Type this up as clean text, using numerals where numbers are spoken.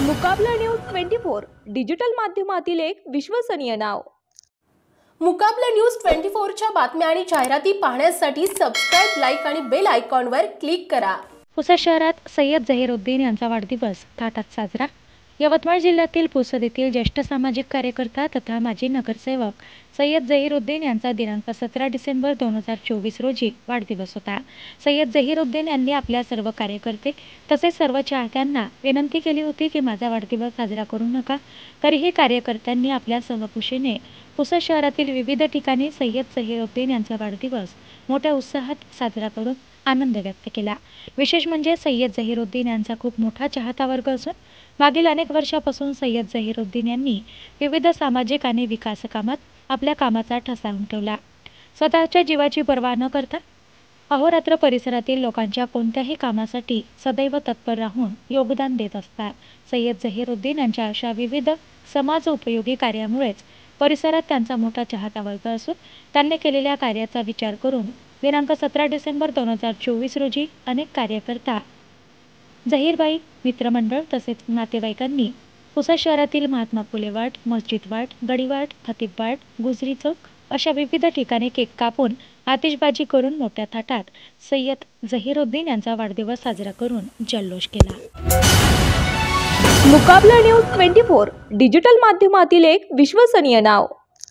मुकाबला news 24 digital माध्यमातील एक विश्वसनीय नाव। मुकाबला न्यूज 24च्या बातम्या आणि जाहिराती पाहण्यासाठी सबस्क्राइब, लाईक आणि बेल आयकॉनवर क्लिक करा। पुसद शहरात सय्यद झहीरुद्दीन यांचा वाढदिवस थाटात साजरा। यवतमाळ जिल्ह्यातील पुसद येथील ज्येष्ठ सामाजिक कार्यकर्ता तथा माजी नगरसेवक सय्यद झहीरुद्दीन यांचा दिनांक 17 डिसेंबर 2024 रोजी वाढदिवस होता। सय्यद झहीरुद्दीन यांनी आपल्या सर्व कार्यकर्ते तसेच सर्व चाहत्यांना विनंती केली होती की माझा वाढदिवस साजरा करू नका। तरीही कार्यकर्त्यांनी आपल्या सर्वकुशीने पुसद शहरातील विविध ठिकाणी सय्यद झहीरुद्दीन यांचा वाढदिवस मोठ्या उत्साहात साजरा करून आनंद व्यक्त केला। विशेष म्हणजे सय्यद झहीरुद्दीन यांचा खूप मोठा चाहता वर्ग असून मागील अनेक वर्षापासून सय्यद झहीरुद्दीन यांनी विविध सामाजिक आणि विकास कामात आपल्या कामाचा ठसा उमटवला। स्वतःच्या जीवाची पर्वा न करता अहोरात्र परिसरातील लोकांच्या कोणत्याही कामासाठी सदैव तत्पर राहून योगदान देत असतात। सय्यद झहीरुद्दीन यांच्या अशा विविध समाज उपयोगी कार्यामुळेच परिसरात त्यांचा मोठा चाहता वर्ग असून त्यांनी केलेल्या कार्याचा विचार करून दिनांक 17 डिसेंबर 2024 रोजी अनेक कार्यकर्ता, झहीरबाई, मित्रमंडळ तसेच नातेवाईकांनी पुसद शहरातील महात्मा फुले वाट, मस्जिद वाट, गडी वाट, खतीब वाट, गुजरी चौक अशा विविध ठिकाणी केक कापून आतिषबाजी करून मोठ्या थाटात सय्यद झहीरुद्दीन यांचा वाढदिवस साजरा करून जल्लोष केला। मुकाबला न्यूज 24 डिजिटल माध्यमातील एक विश्वसनीय नाव।